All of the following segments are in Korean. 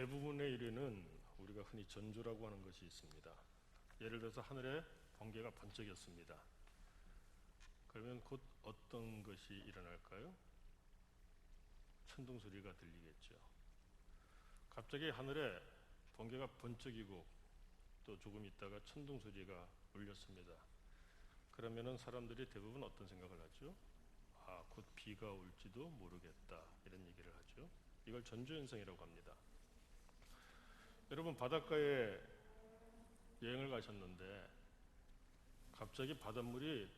대부분의 일에는 우리가 흔히 전조라고 하는 것이 있습니다. 예를 들어서 하늘에 번개가 번쩍였습니다. 그러면 곧 어떤 것이 일어날까요? 천둥 소리가 들리겠죠. 갑자기 하늘에 번개가 번쩍이고 또 조금 있다가 천둥 소리가 울렸습니다. 그러면은 사람들이 대부분 어떤 생각을 하죠? 곧 비가 올지도 모르겠다, 이런 얘기를 하죠. 이걸 전조현상이라고 합니다. 여러분, 바닷가에 여행을 가셨는데 갑자기 바닷물이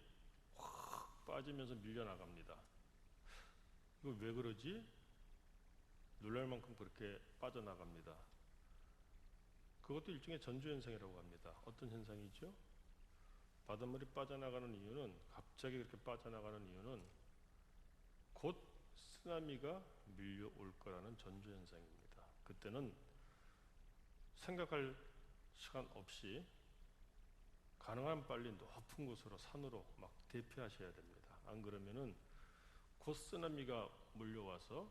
확 빠지면서 밀려나갑니다. 이거 왜 그러지? 놀랄 만큼 그렇게 빠져나갑니다. 그것도 일종의 전조현상이라고 합니다. 어떤 현상이죠? 바닷물이 빠져나가는 이유는, 갑자기 그렇게 빠져나가는 이유는 곧 쓰나미가 밀려올 거라는 전조현상입니다. 그때는 생각할 시간 없이 가능한 빨리 높은 곳으로, 산으로 막 대피하셔야 됩니다. 안 그러면은 곧 쓰나미가 몰려와서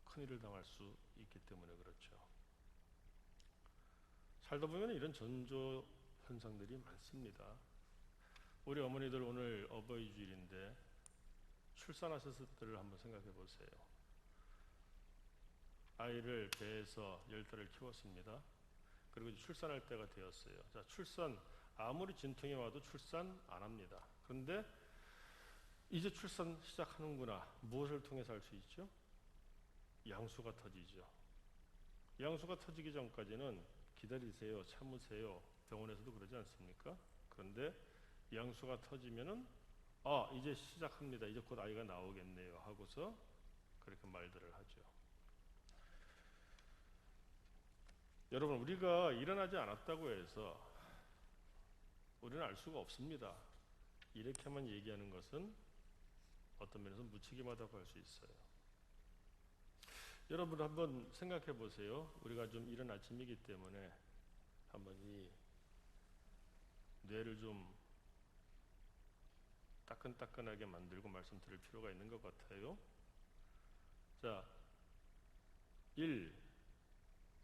큰일을 당할 수 있기 때문에 그렇죠. 살다 보면 이런 전조 현상들이 많습니다. 우리 어머니들 오늘 어버이 주일인데 출산하셨을 때를 한번 생각해 보세요. 아이를 배에서 10달을 키웠습니다. 그리고 출산할 때가 되었어요. 자, 출산, 아무리 진통이 와도 출산 안 합니다. 그런데 이제 출산 시작하는구나. 무엇을 통해서 할 수 있죠? 양수가 터지죠. 양수가 터지기 전까지는 기다리세요, 참으세요. 병원에서도 그러지 않습니까? 그런데 양수가 터지면은 이제 시작합니다. 이제 곧 아이가 나오겠네요 하고서 그렇게 말들을 하죠. 여러분, 우리가 일어나지 않았다고 해서 우리는 알 수가 없습니다. 이렇게만 얘기하는 것은 어떤 면에서 무책임하다고 할 수 있어요. 여러분 한번 생각해 보세요. 우리가 좀 이른 아침이기 때문에 한번 이 뇌를 좀 따끈따끈하게 만들고 말씀드릴 필요가 있는 것 같아요. 자, 1,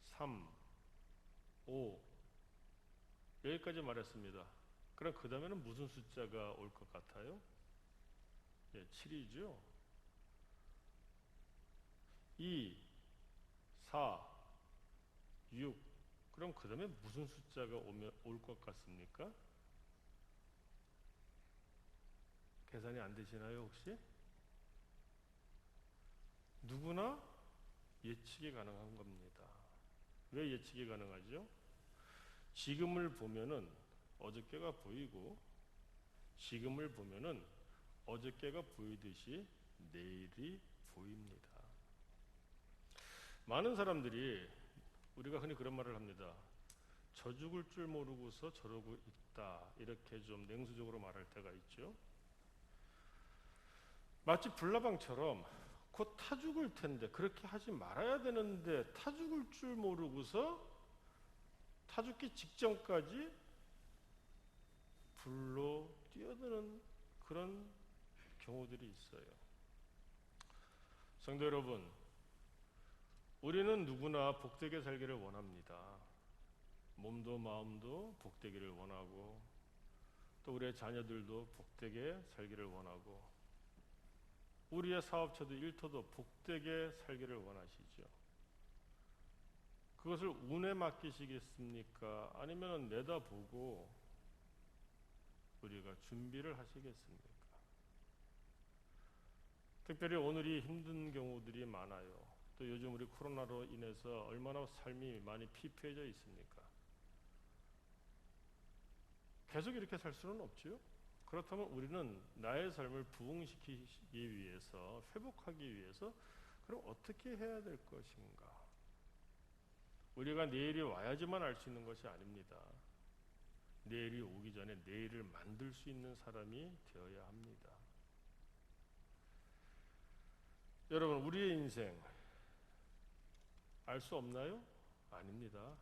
3, 5 여기까지 말했습니다. 그럼 그 다음에는 무슨 숫자가 올 것 같아요? 7이죠. 2, 4, 6 그럼 그 다음에 무슨 숫자가 올 것 같습니까? 계산이 안 되시나요 혹시? 누구나 예측이 가능한 겁니다. 왜 예측이 가능하죠? 지금을 보면은 어저께가 보이고, 지금을 보면은 어저께가 보이듯이 내일이 보입니다. 많은 사람들이, 우리가 흔히 그런 말을 합니다. 저 죽을 줄 모르고서 저러고 있다, 이렇게 좀 냉수적으로 말할 때가 있죠. 마치 불나방처럼 곧 타 죽을 텐데, 그렇게 하지 말아야 되는데 타 죽을 줄 모르고서 타 죽기 직전까지 불로 뛰어드는 그런 경우들이 있어요. 성도 여러분, 우리는 누구나 복되게 살기를 원합니다. 몸도 마음도 복되기를 원하고, 또 우리의 자녀들도 복되게 살기를 원하고, 우리의 사업체도 일터도 복되게 살기를 원하시죠. 그것을 운에 맡기시겠습니까? 아니면 내다보고 우리가 준비를 하시겠습니까? 특별히 오늘이 힘든 경우들이 많아요. 또 요즘 우리 코로나로 인해서 얼마나 삶이 많이 피폐해져 있습니까? 계속 이렇게 살 수는 없죠. 그렇다면 우리는 나의 삶을 부흥시키기 위해서, 회복하기 위해서 그럼 어떻게 해야 될 것인가? 우리가 내일이 와야지만 알 수 있는 것이 아닙니다. 내일이 오기 전에 내일을 만들 수 있는 사람이 되어야 합니다. 여러분, 우리의 인생 알 수 없나요? 아닙니다.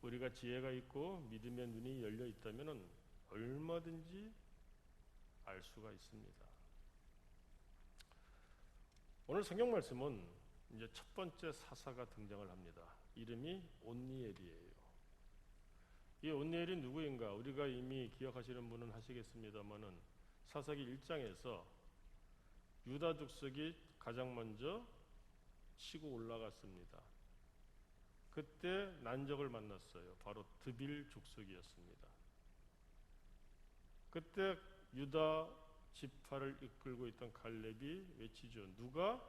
우리가 지혜가 있고 믿음의 눈이 열려 있다면 얼마든지 알 수가 있습니다. 오늘 성경 말씀은 이제 첫 번째 사사가 등장을 합니다. 이름이 온니엘이에요. 이 온니엘이 누구인가? 우리가 이미 기억하시는 분은 하시겠습니다만은 사사기 1장에서 유다 족속이 가장 먼저 치고 올라갔습니다. 그때 난적을 만났어요. 바로 드빌 족속이었습니다. 그때 유다 지파를 이끌고 있던 갈렙이 외치죠. 누가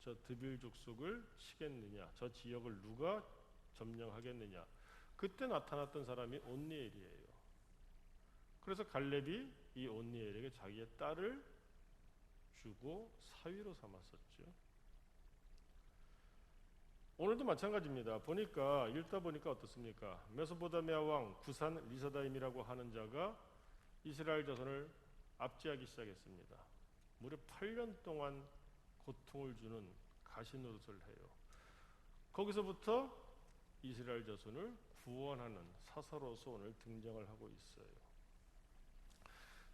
저 드빌 족속을 치겠느냐? 저 지역을 누가 점령하겠느냐? 그때 나타났던 사람이 온니엘이에요. 그래서 갈렙이 이 온니엘에게 자기의 딸을 주고 사위로 삼았었죠. 오늘도 마찬가지입니다. 읽다 보니까 어떻습니까? 메소포타미아 왕 구산 리사다임이라고 하는 자가 이스라엘 자손을 압제하기 시작했습니다. 무려 8년 동안 고통을 주는 가시노릇을 해요. 거기서부터 이스라엘 자손을 구원하는 사사로서 오늘 등장을 하고 있어요.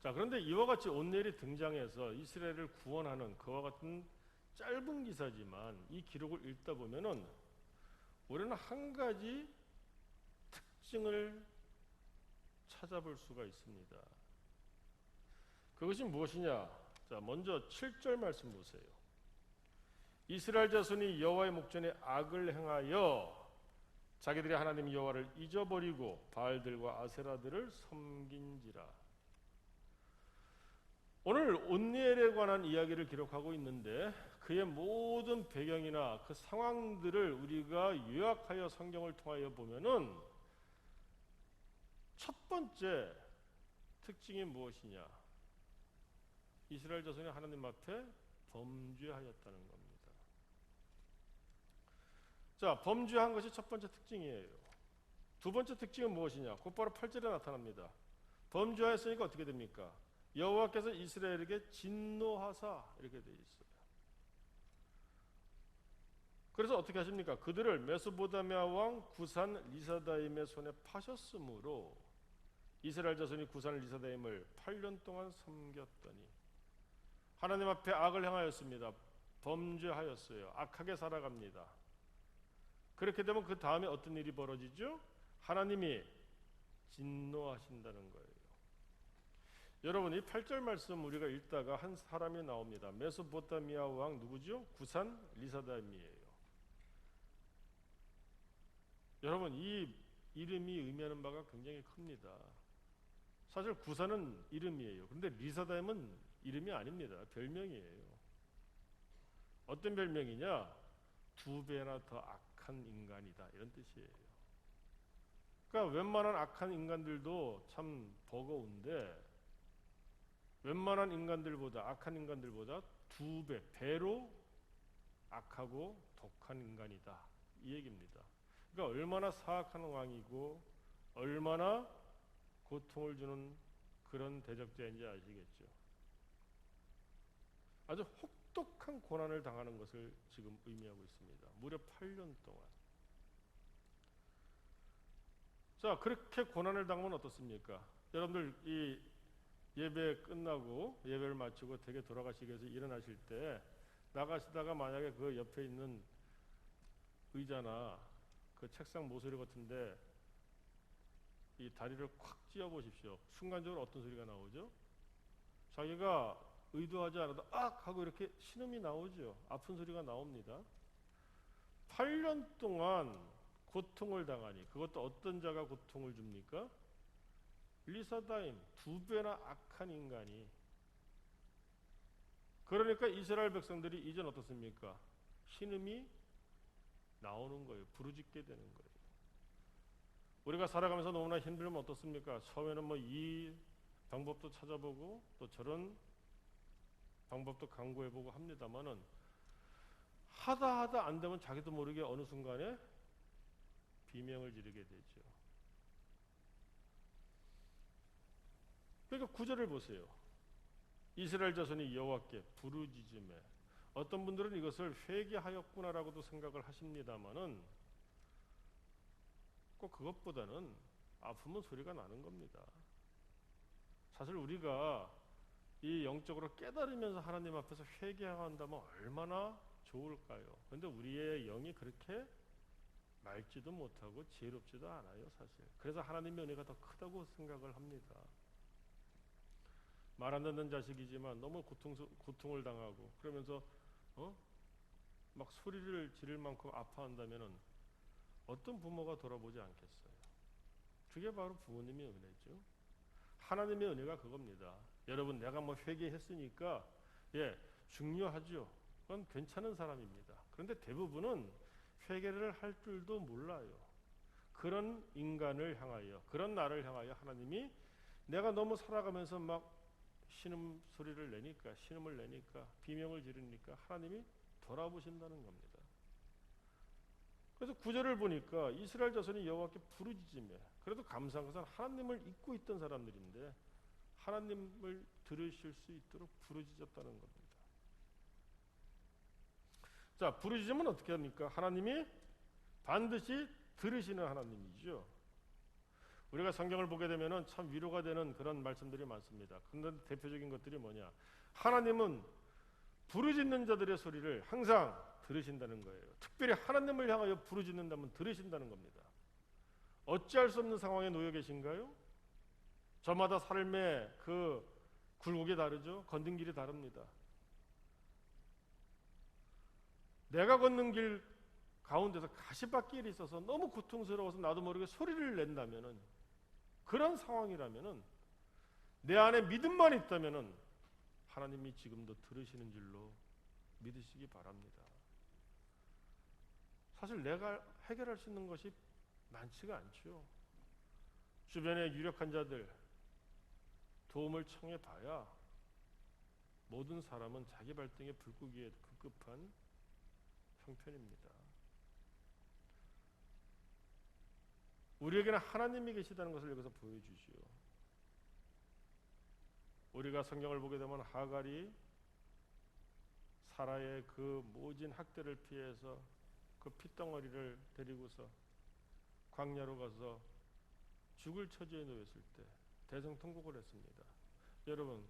자, 그런데 이와 같이 온니엘이 등장해서 이스라엘을 구원하는 그와 같은 짧은 기사지만 이 기록을 읽다 보면은 우리는 한 가지 특징을 찾아볼 수가 있습니다. 그것이 무엇이냐? 자, 먼저 7절 말씀 보세요. 이스라엘 자손이 여호와의 목전에 악을 행하여 자기들이 하나님 여호와를 잊어버리고 바알들과 아세라들을 섬긴지라. 오늘 온니엘에 관한 이야기를 기록하고 있는데 그의 모든 배경이나 그 상황들을 우리가 요약하여 성경을 통하여 보면은 첫 번째 특징이 무엇이냐? 이스라엘 자손이 하나님 앞에 범죄하였다는 겁니다. 자, 범죄한 것이 첫 번째 특징이에요. 두 번째 특징은 무엇이냐? 곧바로 8절에 나타납니다. 범죄하였으니까 어떻게 됩니까? 여호와께서 이스라엘에게 진노하사 이렇게 되어 있어요. 그래서 어떻게 하십니까? 그들을 메소포타미아 왕 구산 리사다임의 손에 파셨으므로 이스라엘 자손이 구산 리사다임을 8년 동안 섬겼더니 하나님 앞에 악을 행하였습니다. 범죄하였어요. 악하게 살아갑니다. 그렇게 되면 그 다음에 어떤 일이 벌어지죠? 하나님이 진노하신다는 거예요. 여러분, 이 8절 말씀 우리가 읽다가 한 사람이 나옵니다. 메소포타미아 왕 누구죠? 구산 리사다임이에요. 여러분, 이 이름이 의미하는 바가 굉장히 큽니다. 사실 구산은 이름이에요. 그런데 리사다임은 이름이 아닙니다. 별명이에요. 어떤 별명이냐? 2배나 더 악한 인간이다, 이런 뜻이에요. 그러니까 웬만한 악한 인간들도 참 버거운데 웬만한 인간들보다, 악한 인간들보다 2배, 배로 악하고 독한 인간이다, 이 얘기입니다. 그러니까 얼마나 사악한 왕이고 얼마나 고통을 주는 그런 대적자인지 아시겠죠? 아주 혹독한 고난을 당하는 것을 지금 의미하고 있습니다. 무려 8년 동안. 자, 그렇게 고난을 당하면 어떻습니까? 여러분들 이 예배 끝나고 예배를 마치고 댁에 돌아가시기 위해서 일어나실 때 나가시다가 만약에 그 옆에 있는 의자나 그 책상 모서리 같은데 이 다리를 콱 찧어 보십시오. 순간적으로 어떤 소리가 나오죠? 자기가 의도하지 않아도 악 하고 이렇게 신음이 나오죠. 아픈 소리가 나옵니다. 8년 동안 고통을 당하니, 그것도 어떤 자가 고통을 줍니까? 리사다임, 2배나 악한 인간이. 그러니까 이스라엘 백성들이 이젠 어떻습니까? 신음이 나오는 거예요. 부르짖게 되는 거예요. 우리가 살아가면서 너무나 힘들면 어떻습니까? 처음에는 뭐 이 방법도 찾아보고 또 저런 방법도 강구해보고 합니다만은 하다 안 되면 자기도 모르게 어느 순간에 비명을 지르게 되죠. 그러니까 9절을 보세요. 이스라엘 자손이 여호와께 부르짖음에, 어떤 분들은 이것을 회개하였구나라고도 생각을 하십니다만은 꼭 그것보다는 아프면 소리가 나는 겁니다. 사실 우리가 이 영적으로 깨달으면서 하나님 앞에서 회개한다면 얼마나 좋을까요? 그런데 우리의 영이 그렇게 맑지도 못하고 지혜롭지도 않아요, 사실. 그래서 하나님의 은혜가 더 크다고 생각을 합니다. 말 안 듣는 자식이지만 너무 고통을 당하고 그러면서 막 소리를 지를 만큼 아파한다면은 어떤 부모가 돌아보지 않겠어요? 그게 바로 부모님의 은혜죠. 하나님의 은혜가 그겁니다. 여러분, 내가 뭐 회개했으니까 중요하죠. 그건 괜찮은 사람입니다. 그런데 대부분은 회개를 할 줄도 몰라요. 그런 인간을 향하여, 그런 나를 향하여 하나님이 내가 너무 살아가면서 막 신음을 내니까 비명을 지르니까 하나님이 돌아보신다는 겁니다. 그래서 9절을 보니까 이스라엘 자손이 여호와께 부르짖으며, 그래도 감사한 것은 하나님을 잊고 있던 사람들인데 하나님을 들으실 수 있도록 부르짖었다는 겁니다. 자, 부르짖으면 어떻게 합니까? 하나님이 반드시 들으시는 하나님이죠. 우리가 성경을 보게 되면은 참 위로가 되는 그런 말씀들이 많습니다. 그런데 대표적인 것들이 뭐냐? 하나님은 부르짖는 자들의 소리를 항상 들으신다는 거예요. 특별히 하나님을 향하여 부르짖는다면 들으신다는 겁니다. 어찌할 수 없는 상황에 놓여 계신가요? 저마다 삶의 그 굴곡이 다르죠. 걷는 길이 다릅니다. 내가 걷는 길 가운데서 가시밭길이 있어서 너무 고통스러워서 나도 모르게 소리를 낸다면은, 그런 상황이라면은, 내 안에 믿음만 있다면은 하나님이 지금도 들으시는 줄로 믿으시기 바랍니다. 사실 내가 해결할 수 있는 것이 많지가 않죠. 주변에 유력한 자들 도움을 청해 봐야 모든 사람은 자기 발등에 불 끄기에 급급한 형편입니다. 우리에게는 하나님이 계시다는 것을 여기서 보여주시오. 우리가 성경을 보게 되면 하갈이 사라의 그 모진 학대를 피해서 그 핏덩어리를 데리고서 광야로 가서 죽을 처지에 놓였을 때 대성통곡을 했습니다. 여러분,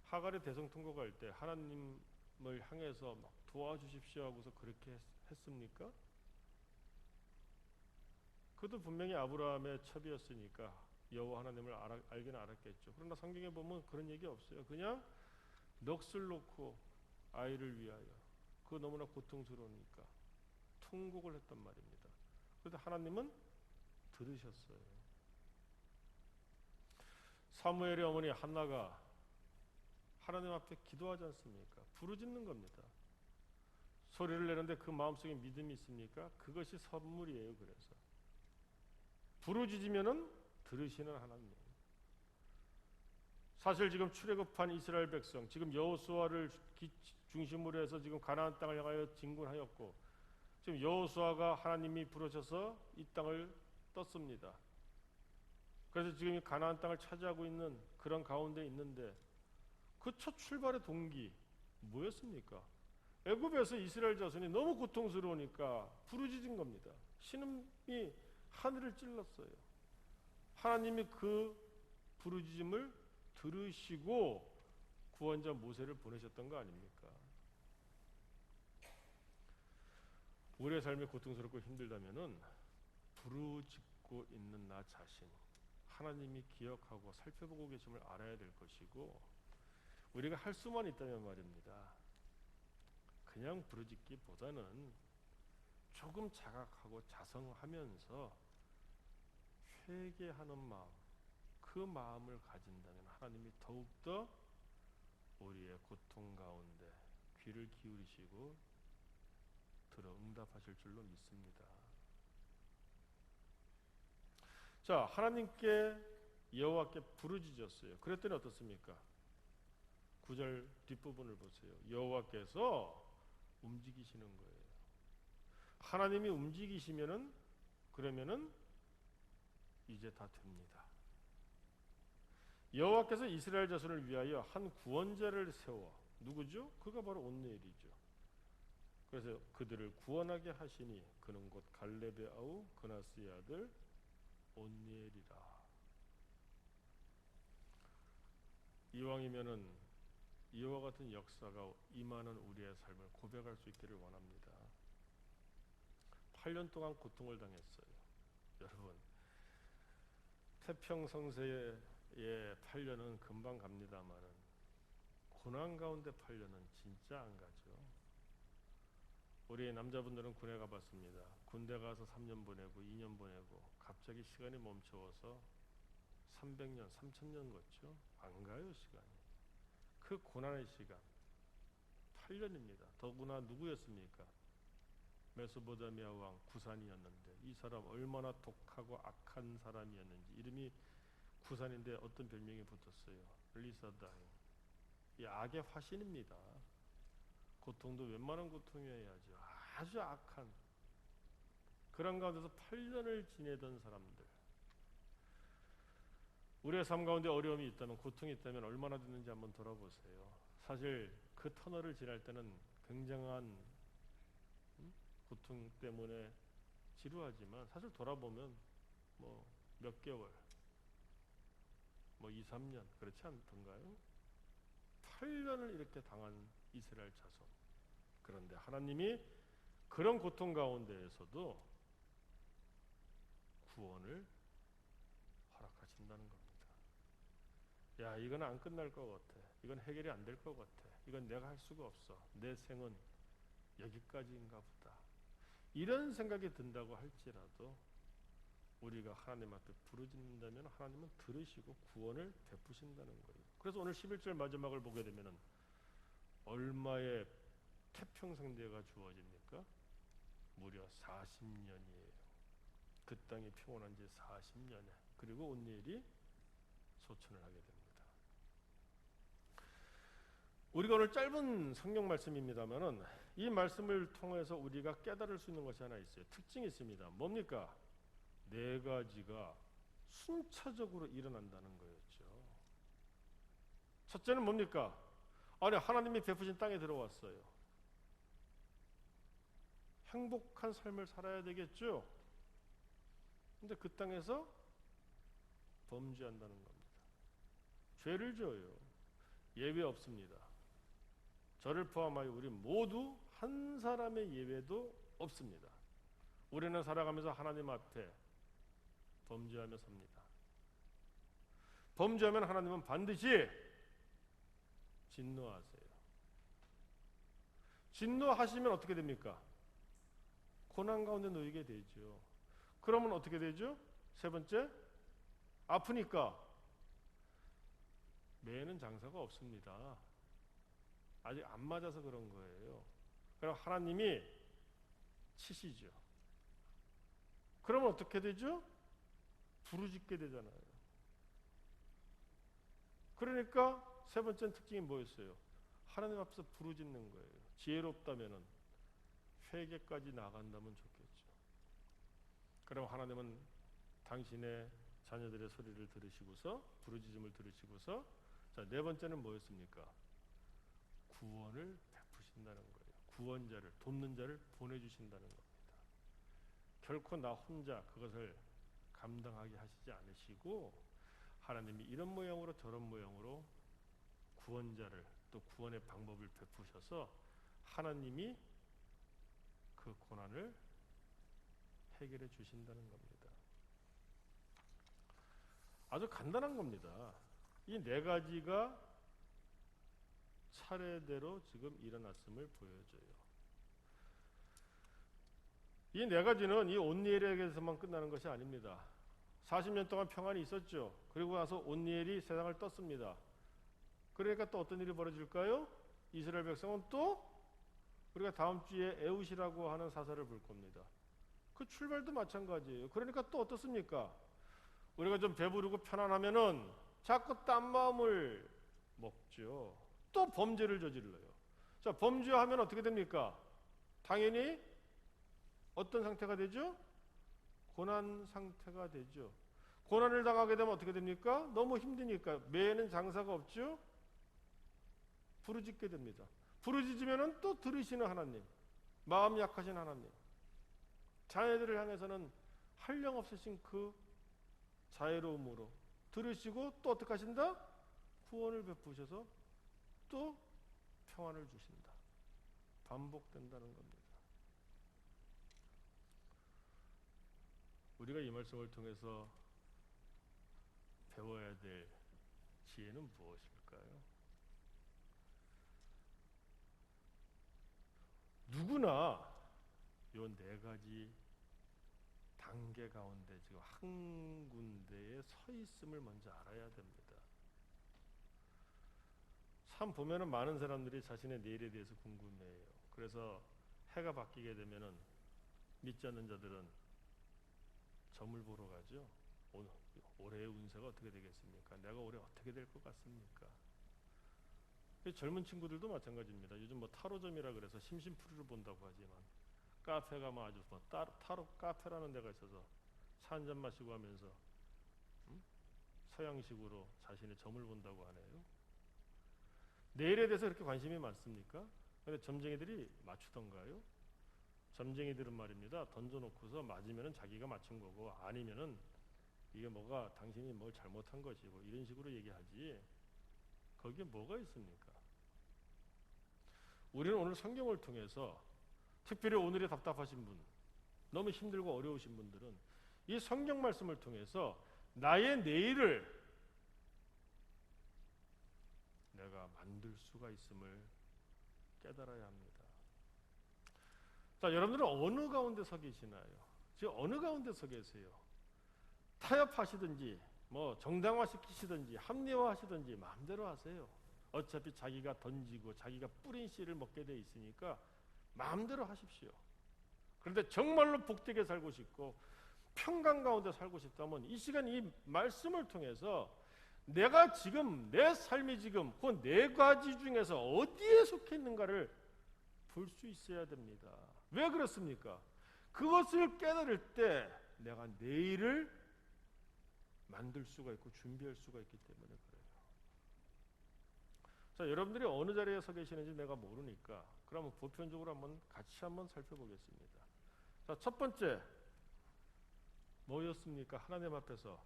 하갈이 대성통곡할 때 하나님을 향해서 막 도와주십시오 하고서 그렇게 했습니까? 그도 분명히 아브라함의 첩이었으니까 여호와 하나님을 알기는 알았겠죠. 그러나 성경에 보면 그런 얘기 없어요. 그냥 넋을 놓고 아이를 위하여, 그 너무나 고통스러우니까 통곡을 했단 말입니다. 그런데 하나님은 들으셨어요. 사무엘의 어머니 한나가 하나님 앞에 기도하지 않습니까? 부르짖는 겁니다. 소리를 내는데 그 마음속에 믿음이 있습니까? 그것이 선물이에요. 그래서 부르짖으면은 들으시는 하나님. 사실 지금 출애굽한 이스라엘 백성, 지금 여호수아를 중심으로 해서 지금 가나안 땅을 향하여 진군하였고, 지금 여호수아가 하나님이 부르셔서 이 땅을 떴습니다. 그래서 지금 이 가나안 땅을 차지하고 있는 그런 가운데 있는데, 그 첫 출발의 동기 뭐였습니까? 애굽에서 이스라엘 자손이 너무 고통스러우니까 부르짖은 겁니다. 신음이 하늘을 찔렀어요. 하나님이 그 부르짖음을 들으시고 구원자 모세를 보내셨던 거 아닙니까? 우리의 삶이 고통스럽고 힘들다면은 부르짖고 있는 나 자신, 하나님이 기억하고 살펴보고 계심을 알아야 될 것이고, 우리가 할 수만 있다면 말입니다. 그냥 부르짖기보다는 조금 자각하고 자성하면서 회개하는 마음, 그 마음을 가진다면 하나님이 더욱더 우리의 고통 가운데 귀를 기울이시고 들어 응답하실 줄로 믿습니다. 자, 하나님께 여호와께 부르짖었어요. 그랬더니 어떻습니까? 9절 뒷부분을 보세요. 여호와께서 움직이시는 거예요. 하나님이 움직이시면은, 그러면은 이제 다 됩니다. 여호와께서 이스라엘 자손을 위하여 한 구원자를 세워, 누구죠? 그가 바로 온니엘이죠. 그래서 그들을 구원하게 하시니 그는 곧 갈렙의 아우 그나스의 아들 온니엘이라. 이왕이면은 이와 같은 역사가 임하는 우리의 삶을 고백할 수 있기를 원합니다. 8년 동안 고통을 당했어요. 여러분, 태평성세의 8년은 금방 갑니다만은 고난 가운데 8년은 진짜 안 가죠. 우리 남자분들은 군에 가봤습니다. 군대 가서 3년 보내고 2년 보내고 갑자기 시간이 멈춰서 300년, 3000년 걷죠. 안 가요, 시간이. 그 고난의 시간 8년입니다. 더구나 누구였습니까? 메소포타미아 왕 구산이었는데 이 사람 얼마나 독하고 악한 사람이었는지 이름이 구산인데 어떤 별명이 붙었어요? 리사다임. 이 악의 화신입니다. 고통도 웬만한 고통이어야죠. 아주 악한 그런 가운데서 8년을 지내던 사람들. 우리의 삶 가운데 어려움이 있다면, 고통이 있다면 얼마나 됐는지 한번 돌아보세요. 사실 그 터널을 지날 때는 굉장한 고통 때문에 지루하지만 사실 돌아보면 뭐 몇 개월, 뭐 2, 3년 그렇지 않던가요? 8년을 이렇게 당한 이스라엘 자손. 그런데 하나님이 그런 고통 가운데에서도 구원을 허락하신다는 겁니다. 야, 이건 안 끝날 것 같아. 이건 해결이 안 될 것 같아. 이건 내가 할 수가 없어. 내 생은 여기까지인가 보다. 이런 생각이 든다고 할지라도 우리가 하나님 앞에 부르짖는다면 하나님은 들으시고 구원을 베푸신다는 거예요. 그래서 오늘 11절 마지막을 보게 되면은 얼마의 태평성대가 주어집니까? 무려 40년이에요. 그 땅이 평온한 지 40년에. 그리고 온니엘이 소천을 하게 됩니다. 우리가 오늘 짧은 성경 말씀입니다만은 이 말씀을 통해서 우리가 깨달을 수 있는 것이 하나 있어요. 특징이 있습니다. 뭡니까? 4가지가 순차적으로 일어난다는 거였죠. 첫째는 뭡니까? 아니, 하나님이 베푸신 땅에 들어왔어요. 행복한 삶을 살아야 되겠죠. 근데 그 땅에서 범죄한다는 겁니다. 죄를 져요. 예외 없습니다. 저를 포함하여 우리 모두 한 사람의 예외도 없습니다. 우리는 살아가면서 하나님 앞에 범죄하며 삽니다. 범죄하면 하나님은 반드시 진노하세요. 진노하시면 어떻게 됩니까? 고난 가운데 놓이게 되죠. 그러면 어떻게 되죠? 세 번째, 아프니까 매는 장사가 없습니다. 아직 안 맞아서 그런 거예요. 그럼 하나님이 치시죠. 그러면 어떻게 되죠? 부르짖게 되잖아요. 그러니까 세 번째 특징이 뭐였어요? 하나님 앞에서 부르짖는 거예요. 지혜롭다면은 회개까지 나간다면 좋겠죠. 그럼 하나님은 당신의 자녀들의 소리를 들으시고서, 부르짖음을 들으시고서, 자, 네 번째는 뭐였습니까? 구원을 베푸신다는 거예요. 구원자를, 돕는 자를 보내주신다는 겁니다. 결코 나 혼자 그것을 감당하게 하시지 않으시고 하나님이 이런 모양으로 저런 모양으로 구원자를, 또 구원의 방법을 베푸셔서 하나님이 그 고난을 해결해 주신다는 겁니다. 아주 간단한 겁니다. 이 4가지가 차례대로 지금 일어났음을 보여줘요. 이 4가지는 이 온니엘에게서만 끝나는 것이 아닙니다. 40년 동안 평안이 있었죠. 그리고 나서 온니엘이 세상을 떴습니다. 그러니까 또 어떤 일이 벌어질까요? 이스라엘 백성은 또 우리가 다음 주에 에웃이라고 하는 사사를 볼 겁니다. 그 출발도 마찬가지예요. 그러니까 또 어떻습니까? 우리가 좀 배부르고 편안하면은 자꾸 딴 마음을 먹죠. 또 범죄를 저질러요. 자, 범죄하면 어떻게 됩니까? 당연히 어떤 상태가 되죠? 고난 상태가 되죠. 고난을 당하게 되면 어떻게 됩니까? 너무 힘드니까 매는 장사가 없죠. 부르짖게 됩니다. 부르짖으면 또 들으시는 하나님, 마음 약하신 하나님, 자녀들을 향해서는 한량 없으신 그 자애로움으로 들으시고 또 어떻게 하신다? 구원을 베푸셔서 또 평안을 주신다. 반복된다는 겁니다. 우리가 이 말씀을 통해서 배워야 될 지혜는 무엇일까요? 누구나 요 네 가지 단계 가운데 지금 한 군데에 서 있음을 먼저 알아야 됩니다. 참 보면은 많은 사람들이 자신의 내일에 대해서 궁금해해요. 그래서 해가 바뀌게 되면은 믿지 않는 자들은 점을 보러 가죠. 올해의 운세가 어떻게 되겠습니까? 내가 올해 어떻게 될 것 같습니까? 젊은 친구들도 마찬가지입니다. 요즘 뭐 타로점이라 그래서 심심풀이를 본다고 하지만 카페 가면 아주 뭐 타로 카페라는 데가 있어서 차 한 잔 마시고 하면서 서양식으로 자신의 점을 본다고 하네요. 내일에 대해서 그렇게 관심이 많습니까? 근데 점쟁이들이 맞추던가요? 점쟁이들은 말입니다. 던져놓고서 맞으면은 자기가 맞춘 거고 아니면은 이게 뭐가 당신이 뭘 잘못한 것이고 이런 식으로 얘기하지 거기에 뭐가 있습니까? 우리는 오늘 성경을 통해서 특별히 오늘에 답답하신 분, 너무 힘들고 어려우신 분들은 이 성경 말씀을 통해서 나의 내일을 내가 만들 수가 있음을 깨달아야 합니다. 자, 여러분들은 어느 가운데 서 계시나요? 지금 어느 가운데 서 계세요? 타협하시든지 뭐 정당화시키시든지 합리화하시든지 마음대로 하세요. 어차피 자기가 던지고 자기가 뿌린 씨를 먹게 돼 있으니까 마음대로 하십시오. 그런데 정말로 복되게 살고 싶고 평강 가운데 살고 싶다면 이 시간 이 말씀을 통해서 내가 지금 내 삶이 지금 그 네 가지 중에서 어디에 속해 있는가를 볼 수 있어야 됩니다. 왜 그렇습니까? 그것을 깨달을 때 내가 내일을 만들 수가 있고 준비할 수가 있기 때문에 그래요. 자, 여러분들이 어느 자리에 서 계시는지 내가 모르니까 그러면 보편적으로 같이 한번 살펴보겠습니다. 자, 첫 번째 뭐였습니까? 하나님 앞에서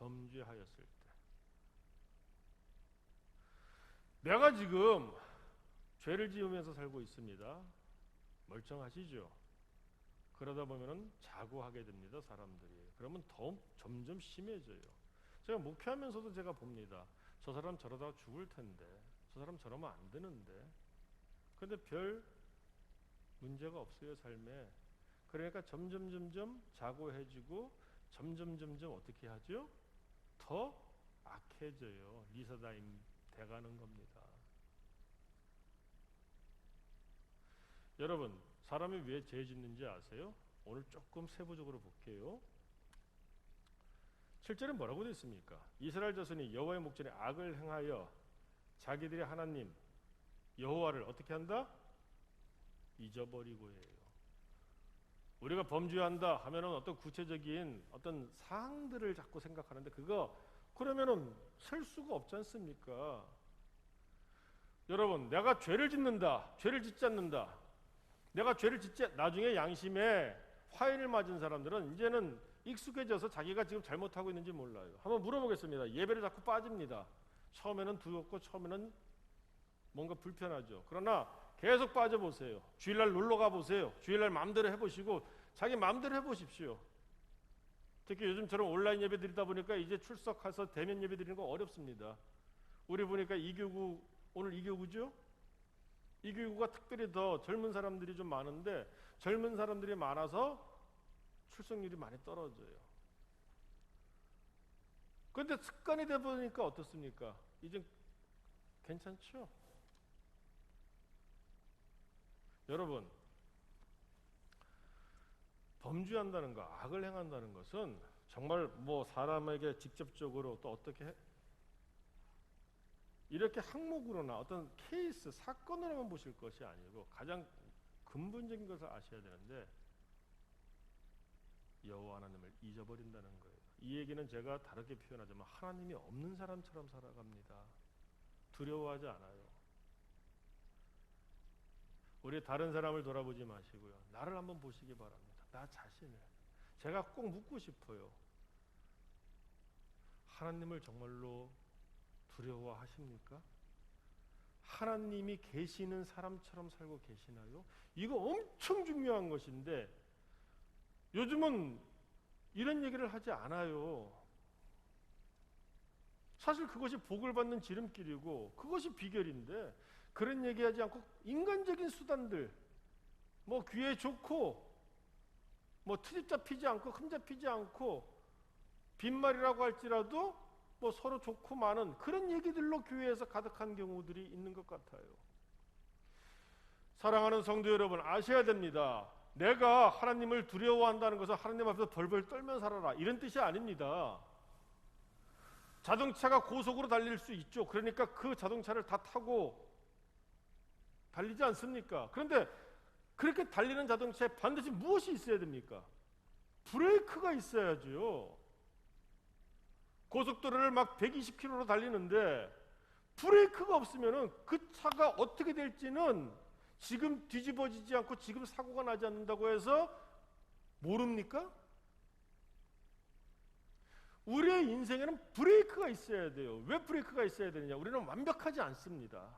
범죄하였을 때 내가 지금 죄를 지으면서 살고 있습니다. 멀쩡하시죠? 그러다 보면은 자고하게 됩니다. 사람들이. 그러면 더 점점 심해져요. 제가 목회하면서도 제가 봅니다. 저 사람 저러다가 죽을 텐데 저 사람 저러면 안 되는데 근데 별 문제가 없어요. 삶에. 그러니까 점점 자고해지고 점점 어떻게 하죠? 더 악해져요. 리사다임 돼가는 겁니다. 여러분, 사람이 왜 죄 짓는지 아세요? 오늘 조금 세부적으로 볼게요. 7절에 뭐라고 되어 있습니까? 이스라엘 자손이 여호와의 목전에 악을 행하여 자기들의 하나님 여호와를 어떻게 한다? 잊어버리고 해요. 우리가 범죄한다 하면은 어떤 구체적인 어떤 사항들을 자꾸 생각하는데 그러면은 셀 수가 없지 않습니까? 여러분, 내가 죄를 짓는다, 죄를 짓지 않는다. 내가 죄를 짓지 나중에 양심에 화인을 맞은 사람들은 이제는 익숙해져서 자기가 지금 잘못하고 있는지 몰라요. 한번 물어보겠습니다. 예배를 자꾸 빠집니다. 처음에는 두렵고 처음에는 뭔가 불편하죠. 그러나 계속 빠져보세요. 주일날 놀러 가보세요. 주일날 마음대로 해보시고 자기 마음대로 해보십시오. 특히 요즘처럼 온라인 예배 드리다 보니까 이제 출석해서 대면 예배 드리는 거 어렵습니다. 우리 보니까 이교구 오늘 이교구죠? 이교구가 특별히 더 젊은 사람들이 좀 많은데 젊은 사람들이 많아서 출석률이 많이 떨어져요. 그런데 습관이 돼 보니까 어떻습니까? 이제 괜찮죠? 여러분, 범죄한다는 거, 악을 행한다는 것은 정말 뭐 사람에게 직접적으로 또 어떻게 이렇게 항목으로나 어떤 케이스, 사건으로만 보실 것이 아니고 가장 근본적인 것을 아셔야 되는데 여호와 하나님을 잊어버린다는 거예요. 이 얘기는 제가 다르게 표현하자면 하나님이 없는 사람처럼 살아갑니다. 두려워하지 않아요. 우리 다른 사람을 돌아보지 마시고요. 나를 한번 보시기 바랍니다. 나 자신을. 제가 꼭 묻고 싶어요. 하나님을 정말로 두려워하십니까? 하나님이 계시는 사람처럼 살고 계시나요? 이거 엄청 중요한 것인데 요즘은 이런 얘기를 하지 않아요. 사실 그것이 복을 받는 지름길이고 그것이 비결인데 그런 얘기하지 않고 인간적인 수단들, 뭐 귀에 좋고 뭐 트집 잡히지 않고 흠 잡히지 않고 빈말이라고 할지라도 뭐 서로 좋고 많은 그런 얘기들로 교회에서 가득한 경우들이 있는 것 같아요. 사랑하는 성도 여러분, 아셔야 됩니다. 내가 하나님을 두려워한다는 것은 하나님 앞에서 벌벌 떨며 살아라 이런 뜻이 아닙니다. 자동차가 고속으로 달릴 수 있죠. 그러니까 그 자동차를 다 타고 달리지 않습니까? 그런데 그렇게 달리는 자동차에 반드시 무엇이 있어야 됩니까? 브레이크가 있어야죠. 고속도로를 막 120km로 달리는데 브레이크가 없으면은 그 차가 어떻게 될지는 지금 뒤집어지지 않고 지금 사고가 나지 않는다고 해서 모릅니까? 우리의 인생에는 브레이크가 있어야 돼요. 왜 브레이크가 있어야 되느냐? 우리는 완벽하지 않습니다.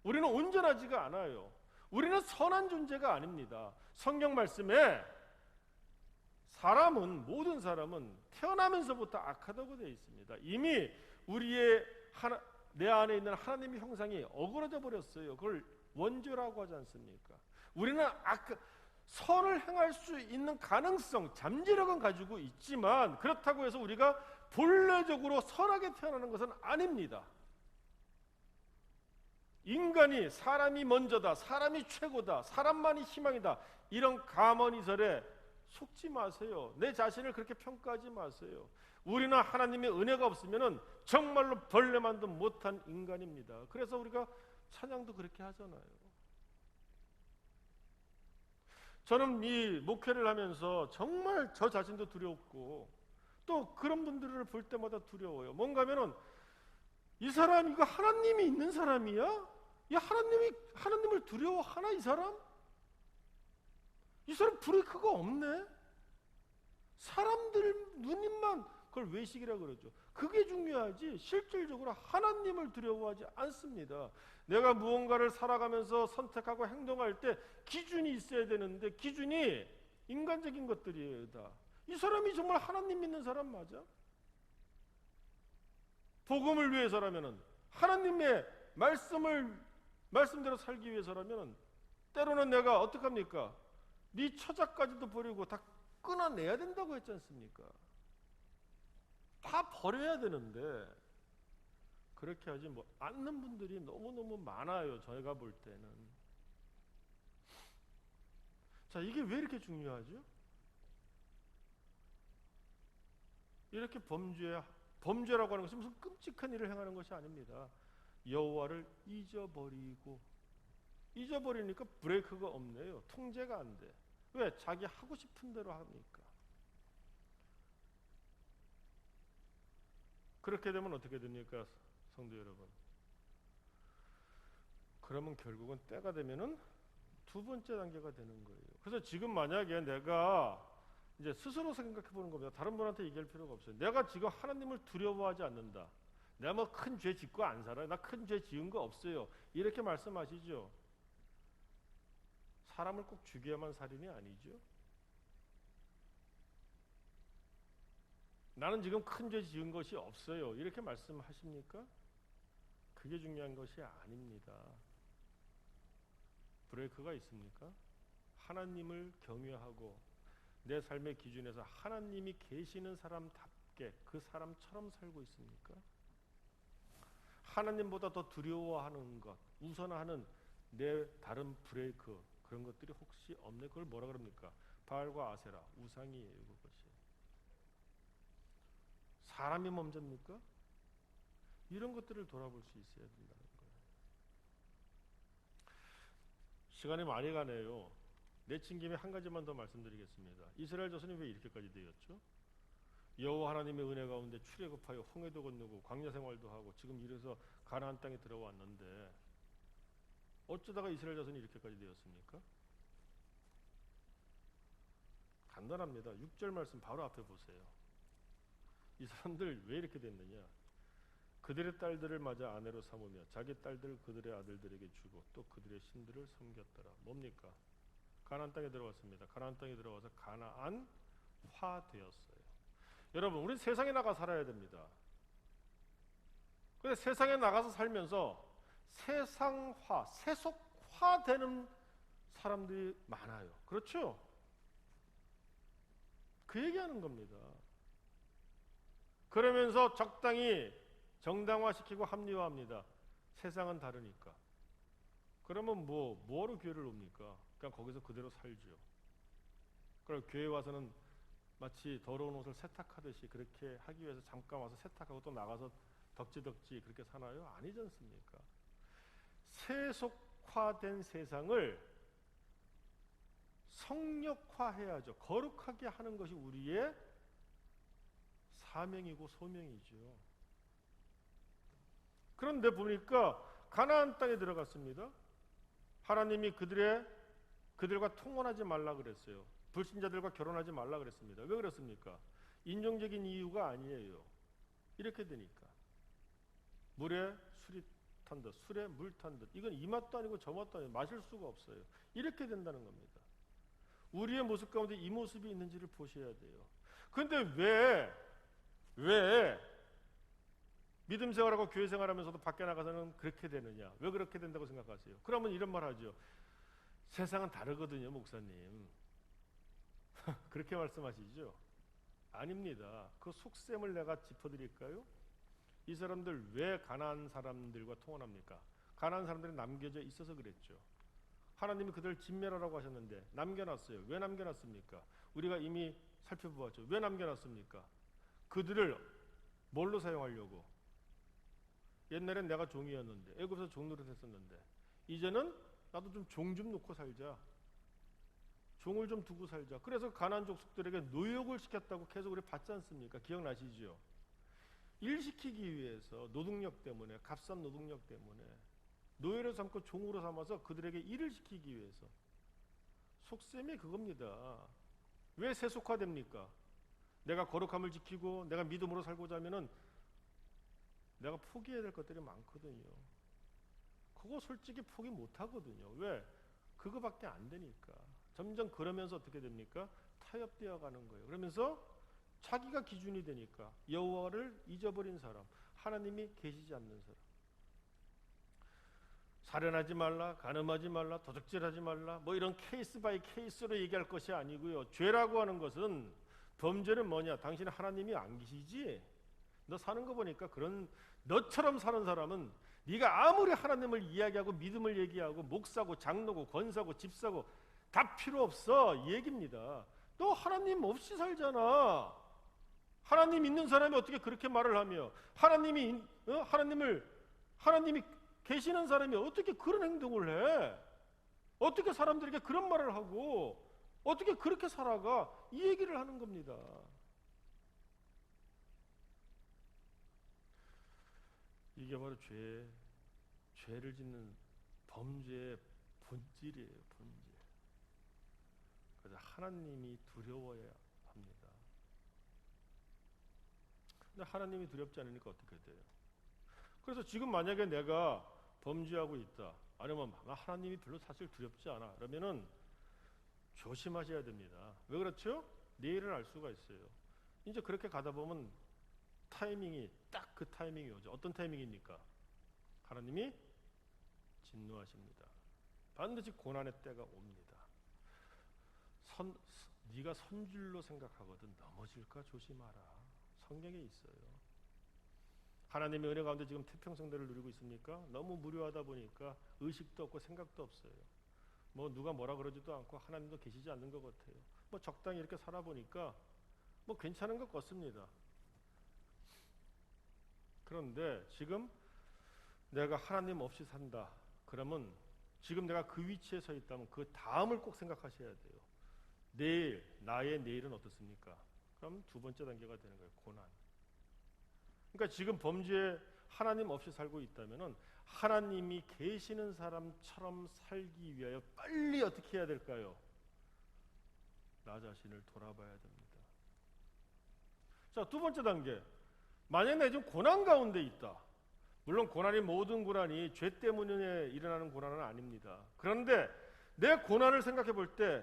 우리는 온전하지가 않아요. 우리는 선한 존재가 아닙니다. 성경 말씀에 모든 사람은 태어나면서부터 악하다고 되어 있습니다. 이미 내 안에 있는 하나님의 형상이 어그러져 버렸어요. 그걸 원죄라고 하지 않습니까? 우리는 선을 행할 수 있는 가능성, 잠재력은 가지고 있지만 그렇다고 해서 우리가 본래적으로 선하게 태어나는 것은 아닙니다. 인간이 사람이 먼저다, 사람이 최고다, 사람만이 희망이다 이런 가머니설에 속지 마세요. 내 자신을 그렇게 평가하지 마세요. 우리는 하나님의 은혜가 없으면 정말로 벌레만도 못한 인간입니다. 그래서 우리가 찬양도 그렇게 하잖아요. 저는 이 목회를 하면서 정말 저 자신도 두렵고 또 그런 분들을 볼 때마다 두려워요. 뭔가 하면은 이 사람 이거 하나님이 있는 사람이야? 이 하나님을 두려워하나 이 사람? 이 사람 브레이크가 없네. 사람들 누님만 그걸 외식이라고 그러죠. 그게 중요하지 실질적으로 하나님을 두려워하지 않습니다. 내가 무언가를 살아가면서 선택하고 행동할 때 기준이 있어야 되는데 기준이 인간적인 것들이에요. 다. 이 사람이 정말 하나님 믿는 사람 맞아? 복음을 위해서라면은 하나님의 말씀대로 살기 위해서라면은 때로는 내가 어떡합니까? 네 처자까지도 버리고 다 끊어내야 된다고 했지 않습니까? 다 버려야 되는데 그렇게 하지 않는 분들이 너무너무 많아요. 저희가 볼 때는. 자, 이게 왜 이렇게 중요하죠? 이렇게 범죄라고 하는 것은 무슨 끔찍한 일을 행하는 것이 아닙니다. 여호와를 잊어버리니까 브레이크가 없네요. 통제가 안 돼. 왜? 자기 하고 싶은 대로 하니까. 그렇게 되면 어떻게 됩니까? 성도 여러분. 그러면 결국은 때가 되면은 두 번째 단계가 되는 거예요. 그래서 지금 만약에 내가 이제 스스로 생각해 보는 겁니다. 다른 분한테 얘기할 필요가 없어요. 내가 지금 하나님을 두려워하지 않는다. 내가 뭐 큰 죄 짓고 안 살아요. 나 큰 죄 지은 거 없어요. 이렇게 말씀하시죠. 사람을 꼭 죽여야만 살인이 아니죠. 나는 지금 큰 죄 지은 것이 없어요. 이렇게 말씀하십니까? 그게 중요한 것이 아닙니다. 브레이크가 있습니까? 하나님을 경외하고 내 삶의 기준에서 하나님이 계시는 사람답게 그 사람처럼 살고 있습니까? 하나님보다 더 두려워하는 것, 우선하는 내 다른 브레이크 그런 것들이 혹시 없네? 그걸 뭐라 그럽니까? 바알과 아세라, 우상이에요. 그것이. 사람이 먼저입니까? 이런 것들을 돌아볼 수 있어야 된다는 거예요. 시간이 많이 가네요. 내친 김에 한 가지만 더 말씀드리겠습니다. 이스라엘 자손이 왜 이렇게까지 되었죠? 여호와 하나님의 은혜 가운데 출애굽하여 홍해도 건너고 광야 생활도 하고 지금 이래서 가나안 땅에 들어왔는데 어쩌다가 이스라엘 자손이 이렇게까지 되었습니까? 간단합니다. 6절 말씀 바로 앞에 보세요. 이 사람들 왜 이렇게 됐느냐? 그들의 딸들을 맞아 아내로 삼으며 자기 딸들을 그들의 아들들에게 주고 또 그들의 신들을 섬겼더라. 뭡니까? 가나안 땅에 들어갔습니다. 가나안 땅에 들어가서 가나안화 되었어요. 여러분, 우리 세상에 나가 살아야 됩니다. 근데 세상에 나가서 살면서 세상화, 세속화되는 사람들이 많아요. 그렇죠? 그 얘기하는 겁니다. 그러면서 적당히 정당화시키고 합리화합니다. 세상은 다르니까. 그러면 뭐하러 교회를 옵니까? 그냥 거기서 그대로 살죠. 그럼 교회 와서는 마치 더러운 옷을 세탁하듯이 그렇게 하기 위해서 잠깐 와서 세탁하고 또 나가서 덕지덕지 그렇게 사나요? 아니지 않습니까? 세속화된 세상을 성역화해야죠. 거룩하게 하는 것이 우리의 사명이고 소명이죠. 그런데 보니까 가나안 땅에 들어갔습니다. 하나님이 그들과 통혼하지 말라 그랬어요. 불신자들과 결혼하지 말라 그랬습니다. 왜 그랬습니까? 인종적인 이유가 아니에요. 이렇게 되니까 물에 술이 탄 듯, 술에 물 탄 듯. 이건 이 맛도 아니고 저 맛도 아니고 마실 수가 없어요. 이렇게 된다는 겁니다. 우리의 모습 가운데 이 모습이 있는지를 보셔야 돼요. 그런데 왜 믿음 생활하고 교회 생활하면서도 밖에 나가서는 그렇게 되느냐? 왜 그렇게 된다고 생각하세요? 그러면 이런 말 하죠. 세상은 다르거든요, 목사님. 그렇게 말씀하시죠? 아닙니다. 그 속셈을 내가 짚어드릴까요? 이 사람들 왜 가나안 사람들과 통혼합니까? 가나안 사람들이 남겨져 있어서 그랬죠. 하나님이 그들을 진멸하라고 하셨는데 남겨놨어요. 왜 남겨놨습니까? 우리가 이미 살펴보았죠. 왜 남겨놨습니까? 그들을 뭘로 사용하려고? 옛날엔 내가 종이었는데 애굽에서 종노릇 했었는데 이제는 나도 좀 종 좀 놓고 살자. 종을 좀 두고 살자. 그래서 가나안 족속들에게 노역을 시켰다고 계속 우리 봤지 않습니까? 기억나시죠? 일 시키기 위해서 노동력 때문에, 값싼 노동력 때문에 노예로 삼고 종으로 삼아서 그들에게 일을 시키기 위해서. 속셈이 그겁니다. 왜 세속화됩니까? 내가 거룩함을 지키고 내가 믿음으로 살고자 하면은 내가 포기해야 될 것들이 많거든요. 그거 솔직히 포기 못 하거든요. 왜? 그거밖에 안 되니까. 점점 그러면서 어떻게 됩니까? 타협되어 가는 거예요. 그러면서 자기가 기준이 되니까 여호와를 잊어버린 사람, 하나님이 계시지 않는 사람. 살인하지 말라, 간음하지 말라, 도적질하지 말라, 뭐 이런 케이스 바이 케이스로 얘기할 것이 아니고요. 죄라고 하는 것은 범죄는 뭐냐? 당신은 하나님이 안 계시지? 너 사는 거 보니까 그런 너처럼 사는 사람은 네가 아무리 하나님을 이야기하고 믿음을 얘기하고 목사고 장로고 권사고 집사고 다 필요 없어 이 얘기입니다. 너 하나님 없이 살잖아. 하나님 있는 사람이 어떻게 그렇게 말을 하며 하나님이 계시는 사람이 어떻게 그런 행동을 해? 어떻게 사람들에게 그런 말을 하고 어떻게 그렇게 살아가? 이 얘기를 하는 겁니다. 이게 바로 죄를 짓는 범죄의 본질이에요, 본질. 그래서 하나님이 두려워야 합니다. 근데 하나님이 두렵지 않으니까 어떻게 돼요? 그래서 지금 만약에 내가 범죄하고 있다, 아니면 하나님이 별로 사실 두렵지 않아, 그러면은 조심하셔야 됩니다. 왜 그렇죠? 내일을 알 수가 있어요. 이제 그렇게 가다 보면 타이밍이 딱 그 타이밍이 오죠. 어떤 타이밍입니까? 하나님이 진노하십니다. 반드시 고난의 때가 옵니다. 네가 선줄로 생각하거든 넘어질까 조심하라. 성경에 있어요. 하나님의 은혜 가운데 지금 태평성대를 누리고 있습니까? 너무 무료하다 보니까 의식도 없고 생각도 없어요. 뭐 누가 뭐라 그러지도 않고 하나님도 계시지 않는 것 같아요. 뭐 적당히 이렇게 살아보니까 뭐 괜찮은 것 같습니다. 그런데 지금 내가 하나님 없이 산다. 그러면 지금 내가 그 위치에 서 있다면 그 다음을 꼭 생각하셔야 돼요. 나의 내일은 어떻습니까? 그럼 두 번째 단계가 되는 거예요. 고난. 그러니까 지금 범죄에 하나님 없이 살고 있다면은 하나님이 계시는 사람처럼 살기 위하여 빨리 어떻게 해야 될까요? 나 자신을 돌아봐야 됩니다. 자, 두 번째 단계. 만약 내가 지금 고난 가운데 있다. 물론 고난이 모든 고난이 죄 때문에 일어나는 고난은 아닙니다. 그런데 내 고난을 생각해 볼 때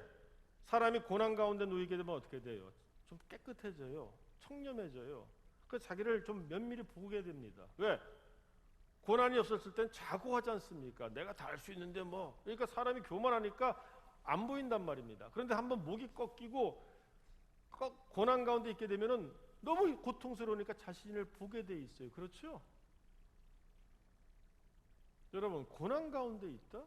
사람이 고난 가운데 놓이게 되면 어떻게 돼요? 좀 깨끗해져요. 청렴해져요. 그 자기를 좀 면밀히 보게 됩니다. 왜? 고난이 없었을 땐 자고하지 않습니까? 내가 다 할 수 있는데 뭐. 그러니까 사람이 교만하니까 안 보인단 말입니다. 그런데 한번 목이 꺾이고 고난 가운데 있게 되면은 너무 고통스러우니까 자신을 보게 돼 있어요. 그렇죠? 여러분, 고난 가운데 있다?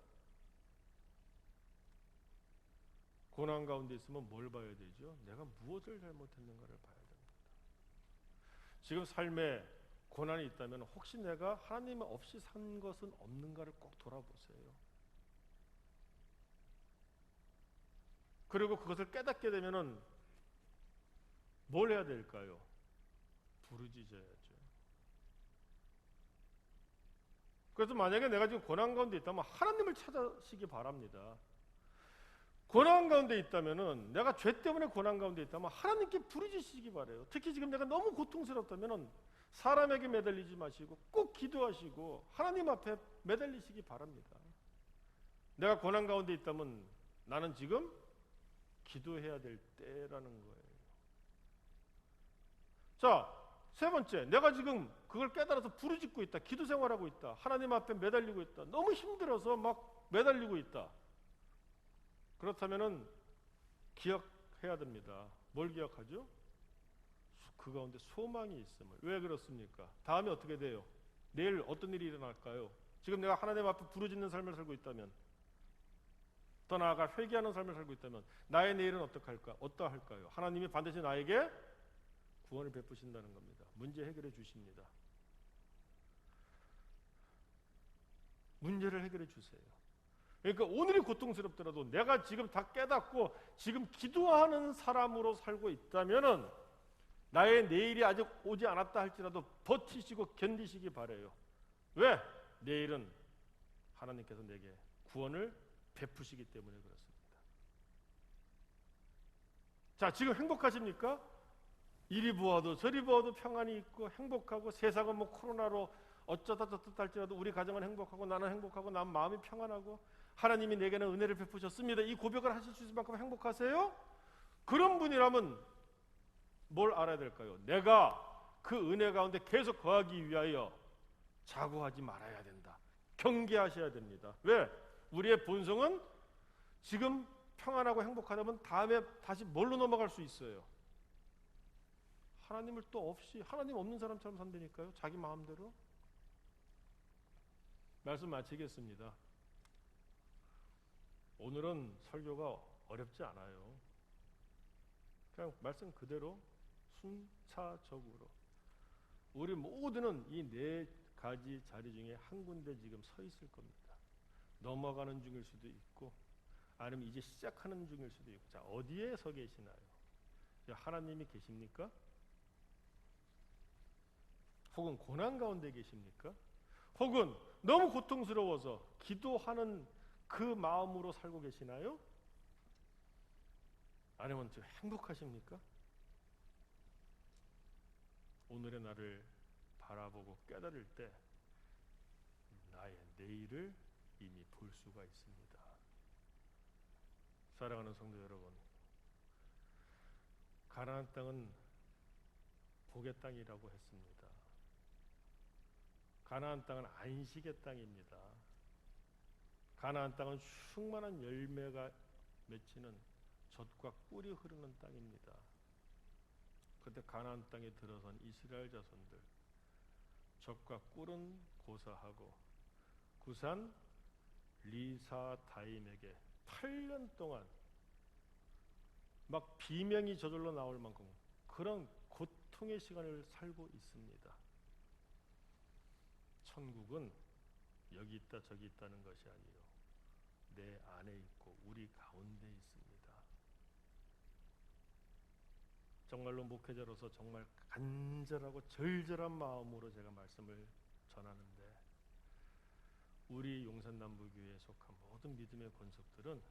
고난 가운데 있으면 뭘 봐야 되죠? 내가 무엇을 잘못했는가를 봐야 됩니다. 지금 삶에 고난이 있다면 혹시 내가 하나님 없이 산 것은 없는가를 꼭 돌아보세요. 그리고 그것을 깨닫게 되면은 뭘 해야 될까요? 부르짖어야죠. 그래서 만약에 내가 지금 고난 가운데 있다면 하나님을 찾으시기 바랍니다. 고난 가운데 있다면은 내가 죄 때문에 고난 가운데 있다면 하나님께 부르짖으시기 바라요. 특히 지금 내가 너무 고통스럽다면은 사람에게 매달리지 마시고 꼭 기도하시고 하나님 앞에 매달리시기 바랍니다. 내가 고난 가운데 있다면 나는 지금 기도해야 될 때라는 거예요. 자, 세 번째, 내가 지금 그걸 깨달아서 부르짖고 있다. 기도 생활하고 있다. 하나님 앞에 매달리고 있다. 너무 힘들어서 막 매달리고 있다. 그렇다면은 기억해야 됩니다. 뭘 기억하죠? 그 가운데 소망이 있음을. 왜 그렇습니까? 다음에 어떻게 돼요? 내일 어떤 일이 일어날까요? 지금 내가 하나님 앞에 부르짖는 삶을 살고 있다면, 더 나아가 회개하는 삶을 살고 있다면 나의 내일은 어떠할까요? 하나님이 반드시 나에게 구원을 베푸신다는 겁니다. 문제 해결해 주십니다. 문제를 해결해 주세요. 그러니까 오늘이 고통스럽더라도 내가 지금 다 깨닫고 지금 기도하는 사람으로 살고 있다면은 나의 내일이 아직 오지 않았다 할지라도 버티시고 견디시기 바라요. 왜? 내일은 하나님께서 내게 구원을 베푸시기 때문에 그렇습니다. 자, 지금 행복하십니까? 이리 보아도 저리 보아도 평안이 있고 행복하고 세상은 뭐 코로나로 어쩌다 저쩌다 할지라도 우리 가정은 행복하고 나는 행복하고 난 마음이 평안하고 하나님이 내게는 은혜를 베푸셨습니다. 이 고백을 하실 수 있을 만큼 행복하세요? 그런 분이라면 뭘 알아야 될까요? 내가 그 은혜 가운데 계속 거하기 위하여 자고하지 말아야 된다. 경계하셔야 됩니다. 왜? 우리의 본성은 지금 평안하고 행복하다면 다음에 다시 뭘로 넘어갈 수 있어요? 하나님을 또 없이, 하나님 없는 사람처럼 산다니까요. 자기 마음대로. 말씀 마치겠습니다. 오늘은 설교가 어렵지 않아요. 그냥 말씀 그대로 순차적으로 우리 모두는 이 네 가지 자리 중에 한 군데 지금 서 있을 겁니다. 넘어가는 중일 수도 있고 아니면 이제 시작하는 중일 수도 있고. 자, 어디에 서 계시나요? 하나님이 계십니까? 혹은 고난 가운데 계십니까? 혹은 너무 고통스러워서 기도하는 그 마음으로 살고 계시나요? 아니면 지금 행복하십니까? 오늘의 나를 바라보고 깨달을 때 나의 내일을 이미 볼 수가 있습니다. 사랑하는 성도 여러분, 가나안 땅은 복의 땅이라고 했습니다. 가나안 땅은 안식의 땅입니다. 가나안 땅은 충만한 열매가 맺히는 젖과 꿀이 흐르는 땅입니다. 그때 가나안 땅에 들어선 이스라엘 자손들, 젖과 꿀은 고사하고 구산 리사다임에게 8년 동안 막 비명이 저절로 나올 만큼 그런 고통의 시간을 살고 있습니다. 천국은 여기 있다 저기 있다는 것이 아니요, 내 안에 있고 우리 가운데 있습니다. 정말로 목회자로서 정말 간절하고 절절한 마음으로 제가 말씀을 전하는데, 우리 용산남부교회에 속한 모든 믿음의 권속들은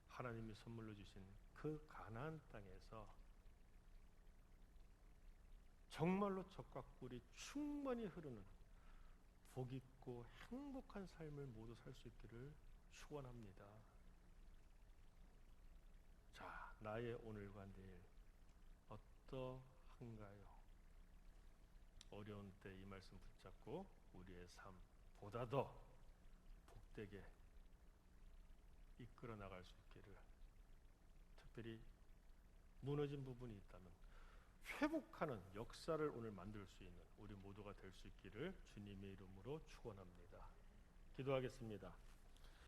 하나님이 선물로 주신 그 가나안 땅에서 정말로 젖과 꿀이 충만히 흐르는 복 있고 행복한 삶을 모두 살 수 있기를 축원합니다. 자, 나의 오늘과 내일 어떠한가요? 어려운 때 이 말씀 붙잡고 우리의 삶 보다 더 복되게 이끌어 나갈 수 있기를, 특별히 무너진 부분이 있다면 회복하는 역사를 오늘 만들 수 있는 우리 모두가 될 수 있기를 주님의 이름으로 축원합니다. 기도하겠습니다.